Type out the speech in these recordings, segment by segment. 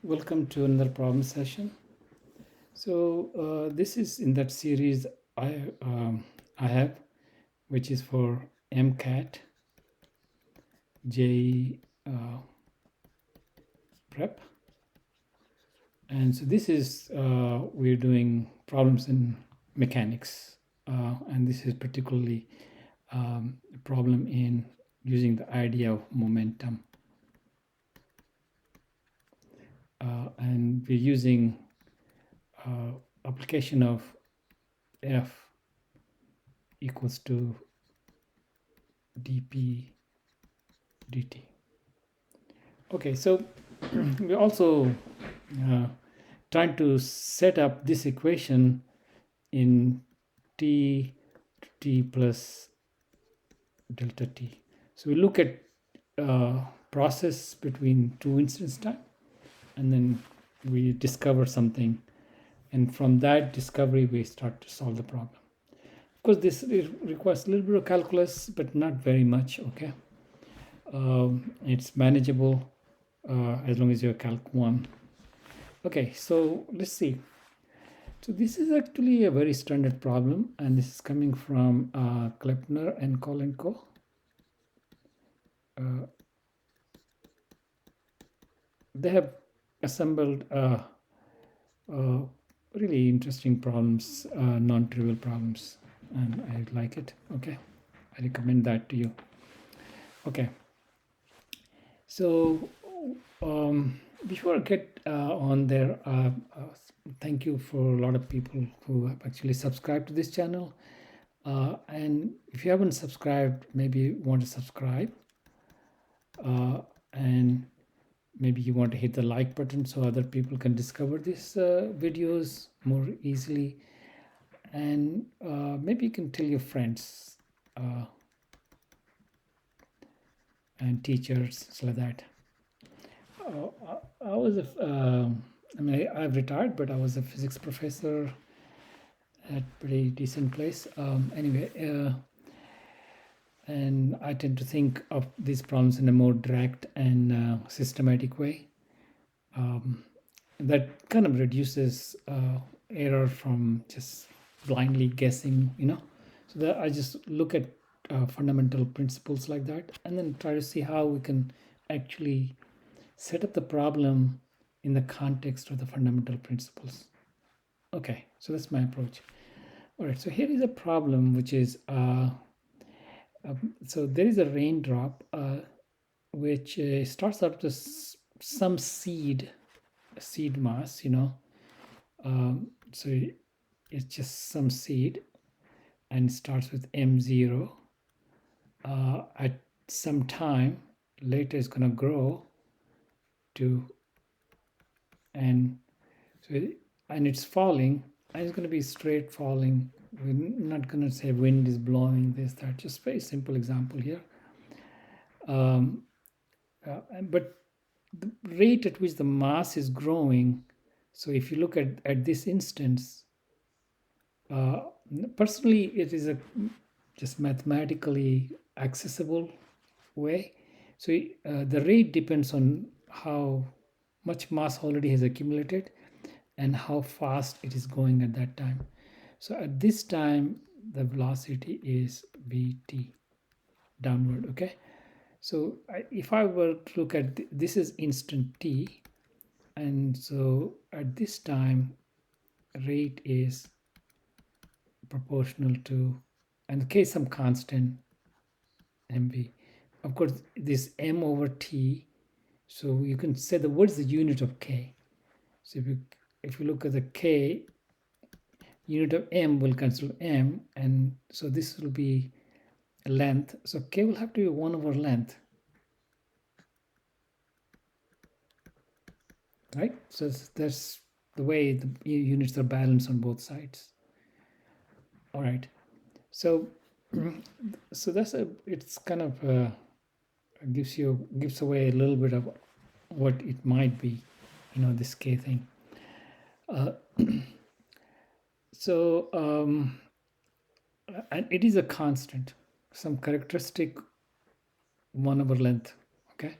Welcome to another problem session. So this is in that series I have, which is for MCAT, JEE prep, and so this is we're doing problems in mechanics, and this is particularly a problem in using the idea of momentum, and we're using application of F equals to dp dt. Okay, so we're also uh, trying to set up this equation in t plus delta t. So we look at process between two instance time, and then we discover something, and from that discovery we start to solve the problem. Of course, this requires a little bit of calculus, but not very much. Okay, it's manageable as long as you're Calc 1. Okay, so let's see. So this is actually a very standard problem, and this is coming from Klepner and Kolenko. They have assembled really interesting problems, non-trivial problems, and I like it. Okay, I recommend that to you. Okay, so before I get on there, thank you for a lot of people who have actually subscribed to this channel. And if you haven't subscribed, maybe you want to subscribe. And maybe you want to hit the like button so other people can discover these videos more easily. And maybe you can tell your friends and teachers, so like that. I was I've retired, but I was a physics professor at pretty decent place. And I tend to think of these problems in a more direct and systematic way. That kind of reduces error from just blindly guessing, So that I just look at fundamental principles like that, and then try to see how we can actually set up the problem in the context of the fundamental principles. Okay, so that's my approach. All right, so here is a problem which is, so there is a raindrop which starts out with some seed mass, so it's just some seed and starts with m0. At some time later it's going to grow to, and it's falling, and it's going to be straight falling. We're not going to say wind is blowing this, that, just very simple example here. But the rate at which the mass is growing, so if you look at this instance, personally it is a just mathematically accessible way. So the rate depends on how much mass already has accumulated and how fast it is going at that time. So at this time the velocity is vt downward. Okay, so if I were to look at this is instant t, and so at this time rate is proportional to, and k is some constant mv. Of course this m over t, so you can say what is the unit of k. So if you look at the k, unit of m will cancel m, and so this will be length, so k will have to be 1 over length, right? So that's the way the units are balanced on both sides. All right, so that's it's kind of gives away a little bit of what it might be, this k thing. So and it is a constant, some characteristic 1 over length. Okay,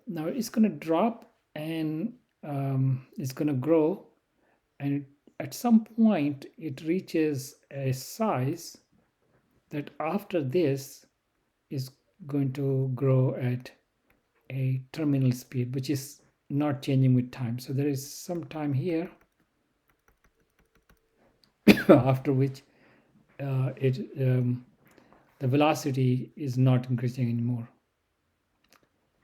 now it's going to drop and it's going to grow, and at some point it reaches a size that after this is going to grow at a terminal speed, which is not changing with time. So there is some time here after which the velocity is not increasing anymore.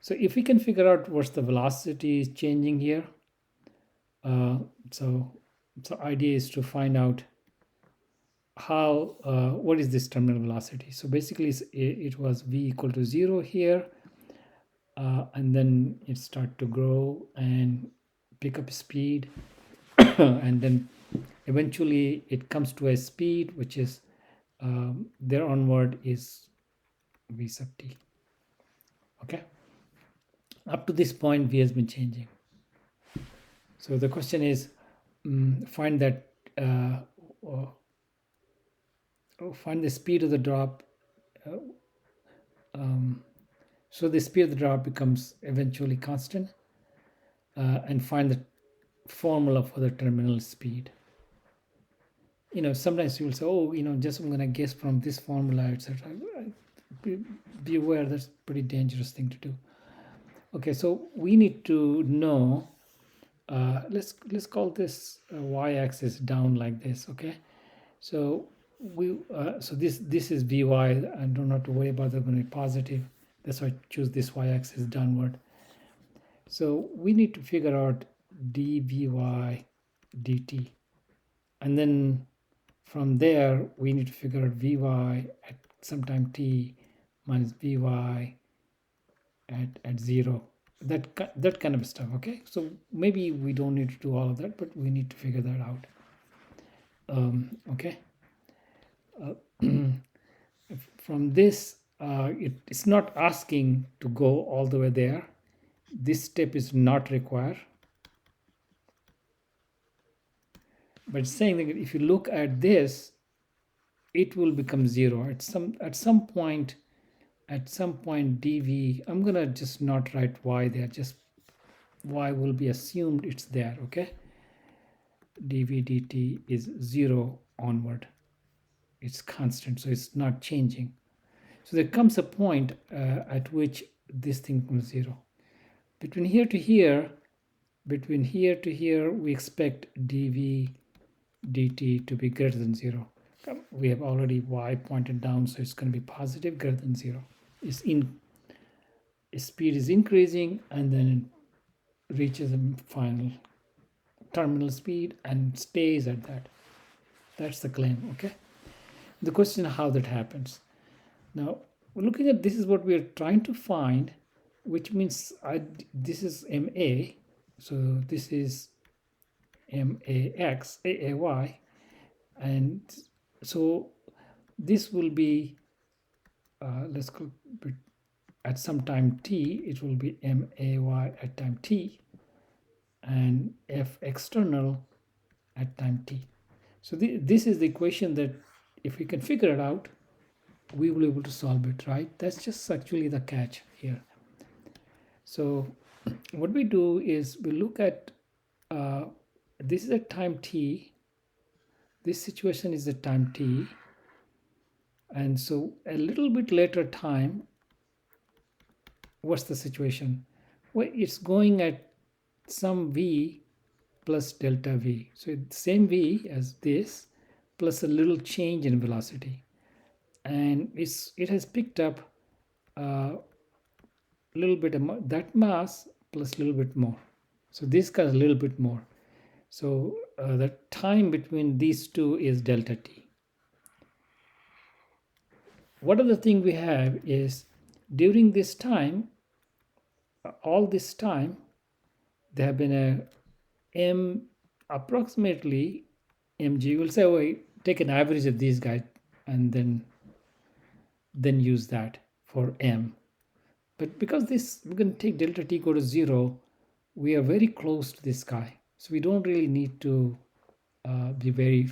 So if we can figure out what's the velocity is changing here, so idea is to find out how what is this terminal velocity. So basically it was v equal to 0 here, and then it start to grow and pick up speed and then eventually it comes to a speed which is there onward is v sub t. Okay, up to this point v has been changing. So the question is find that find the speed of the drop. So the speed of the drop becomes eventually constant, and find the formula for the terminal speed. Sometimes you will say, oh, just I'm going to guess from this formula, etc. Be aware that's a pretty dangerous thing to do. Okay, so we need to know, let's call this y-axis down like this. Okay, so so this is Vy. I don't have to worry about that going to be positive. That's why I choose this y-axis downward. So we need to figure out dVy dt, and then from there we need to figure out Vy at some time t minus Vy at 0. That kind of stuff. Okay, so maybe we don't need to do all of that, but we need to figure that out. Okay. From this, it's not asking to go all the way there. This step is not required, but it's saying that if you look at this, it will become 0 at some point. At some point, dv, I'm gonna just not write y there, just y will be assumed it's there. Okay, dv dt is 0 onward. It's constant, so it's not changing. So there comes a point at which this thing becomes 0. Between here to here, we expect dv dt to be greater than 0. We have already y pointed down, so it's going to be positive, greater than 0. Speed is increasing, and then it reaches a final terminal speed and stays at that. That's the claim. Okay. The question is how that happens. Now, looking at this is what we are trying to find, which means this is MA, so this is MAX, AAY, and so this will be, let's go at some time t, it will be MAY at time t, and F external at time t. So this is the equation that if we can figure it out, we will be able to solve it, right? That's just actually the catch here. So what we do is we look at, this is at time t, this situation is at time t, and so a little bit later time, what's the situation? Well, it's going at some v plus delta v. So it's the same v as this, plus a little change in velocity. And it has picked up a little bit of that mass plus a little bit more. So this got a little bit more. So the time between these two is delta t. What other thing we have is during this time, all this time, there have been a m approximately mg. We'll say, oh, take an average of these guys and then use that for m. But because this, we're going to take delta t go to 0, we are very close to this guy. So we don't really need to be very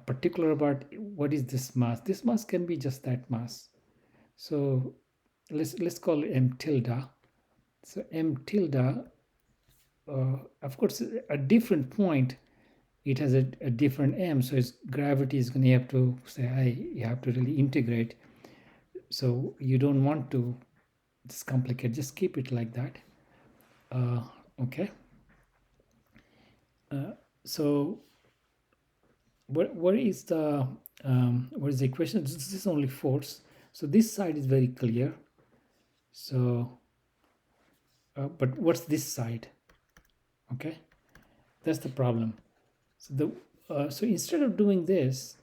particular about what is this mass. This mass can be just that mass. So let's call it m tilde. So m tilde, of course, at different point, it has a different m. So its gravity is going to have to say, hey, you have to really integrate. So you don't want to just complicate, just keep it like that. Okay. So what is the equation? This is only force. So this side is very clear. So, but what's this side? Okay, that's the problem. So so instead of doing this,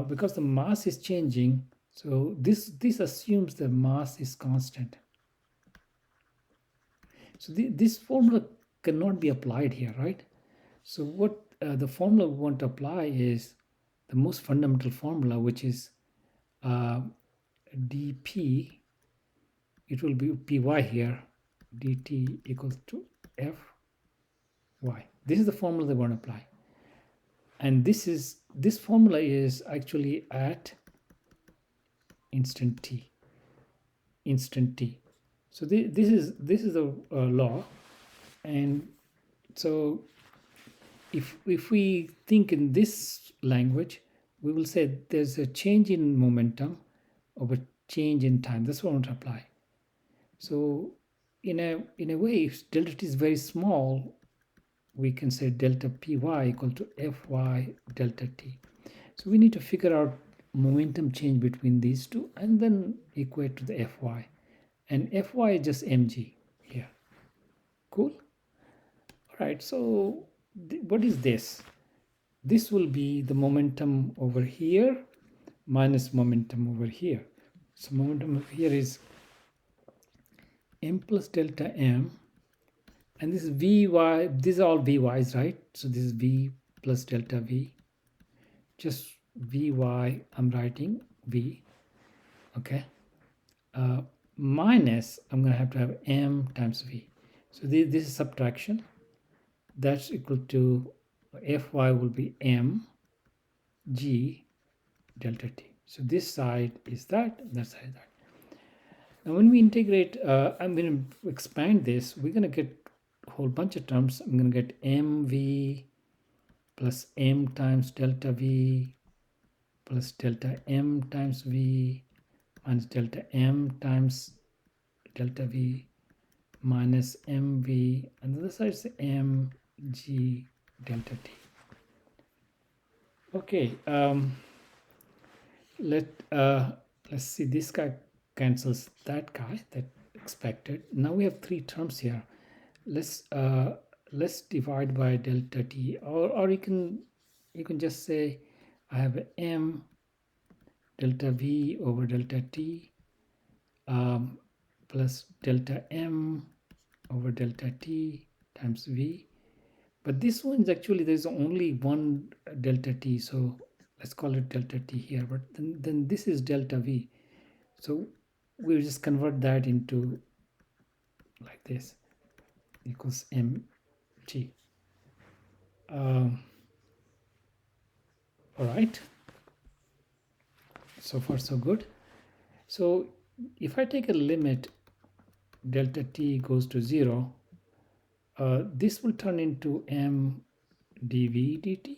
because the mass is changing, so this assumes the mass is constant. So this formula cannot be applied here, right? So what the formula we want to apply is the most fundamental formula, which is dp. It will be py here, dt equals to fy. This is the formula they want to apply, and this formula is actually at instant t. So this is the law, and so if we think in this language, we will say there's a change in momentum over change in time. That's what I want to apply. So in a way, if delta t is very small, we can say delta py equal to fy delta t. So we need to figure out momentum change between these two and then equate to the fy. And fy is just mg here. Cool? All right, so what is this? This will be the momentum over here minus momentum over here. So momentum over here is m plus delta m, and this is vy. These are all vy's, right? So this is v plus delta v. Just vy, I'm writing v. Okay. Minus, I'm going to have m times v. So this is subtraction. That's equal to fy will be m g delta t. So this side is that side is that. Now when we integrate, I'm going to expand this. We're going to get a whole bunch of terms. I'm going to get mv plus m times delta v plus delta m times v minus delta m times delta v minus mv, and the other side is mg delta t. Okay, let's see, this guy cancels that guy, that expected. Now we have three terms here. Let's divide by delta t, or you can just say I have m delta v over delta t plus delta m over delta t times v. But this one is actually, there's only one delta t, so let's call it delta t here. But then this is delta v, so we'll just convert that into like this, equals mg. All right, so far so good. So if I take a limit delta t goes to 0, this will turn into m dv dt,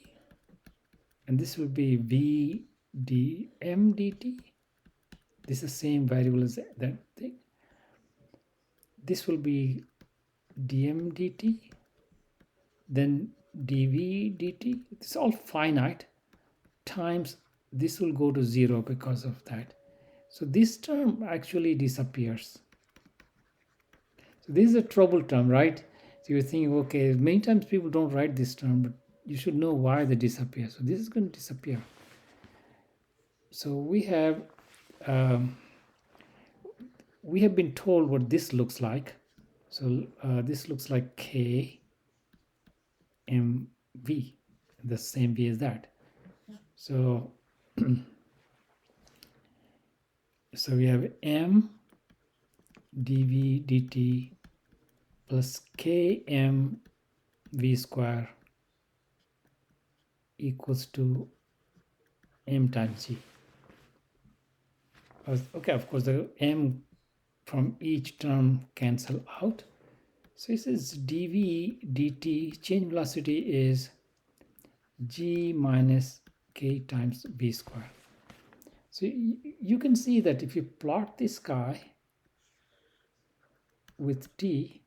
and this will be v dm dt. This is the same variable as that thing. This will be dm dt, then dv dt. It's all finite, times this will go to 0 because of that. So this term actually disappears. So this is a trouble term, right? So you're thinking, okay, many times people don't write this term, but you should know why they disappear. So this is going to disappear. So we have been told what this looks like. So this looks like k m v, the same v as that. So so we have m dv dt plus km v square equals to m times g. Okay, of course the m from each term cancel out, So it says dv dt change velocity is g minus k times v square. So you can see that if you plot this guy with t,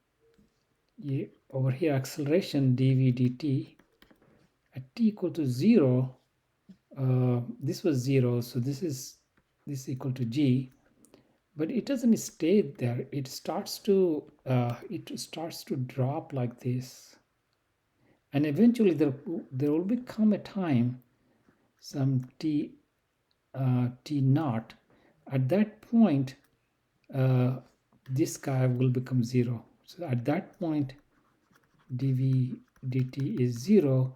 over here acceleration dv dt at t equal to 0, this was 0, so this is equal to g, but it doesn't stay there. It starts to drop like this, and eventually there will become a time, some t naught. At that point, this guy will become 0. So at that point, dv dt is 0,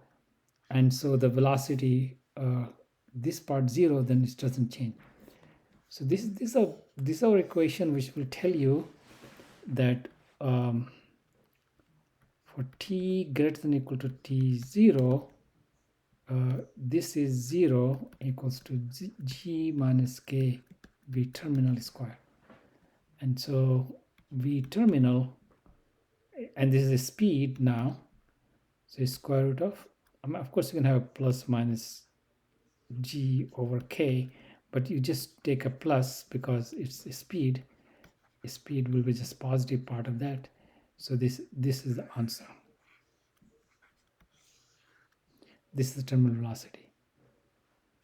and so the velocity, this part 0, then it doesn't change. So this is our equation, which will tell you that for t greater than equal to t0, this is 0 equals to g minus k v terminal square. And so v terminal, and this is a speed now, so square root of, of course you can have plus minus g over k, but you just take a plus because it's a speed. Speed will be just positive part of that. So this is the answer. This is the terminal velocity.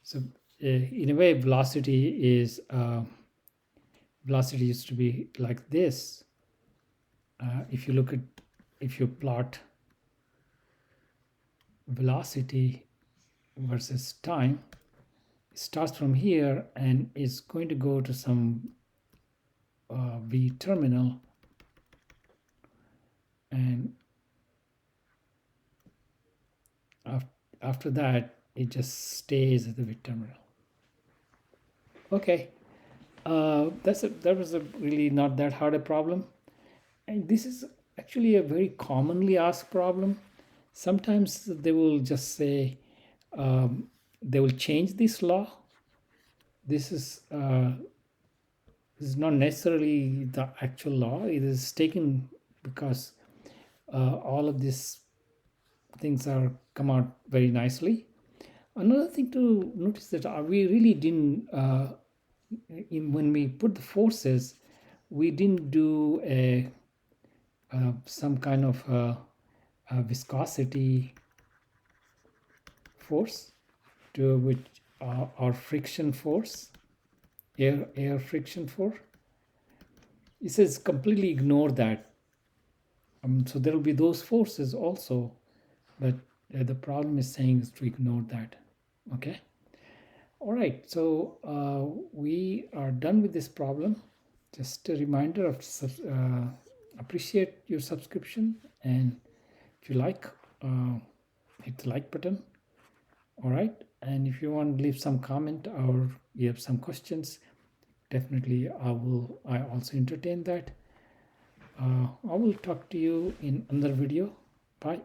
So in a way, velocity is velocity used to be like this. If you plot velocity versus time, it starts from here and is going to go to some v terminal, and after that it just stays at the v terminal. Okay, that was a really not that hard a problem, and this is actually a very commonly asked problem. Sometimes they will just say they will change this law. This is not necessarily the actual law. It is taken because all of these things are come out very nicely. Another thing to notice that we really didn't, when we put the forces, we didn't do some kind of a viscosity force to which or friction force, air friction force. It says completely ignore that. So there will be those forces also, but the problem is saying is to ignore that. Okay. All right. So we are done with this problem. Just a reminder of appreciate your subscription, and if you like, hit the like button. All right. And if you want to leave some comment or you have some questions, definitely I also entertain that. I will talk to you in another video. Bye.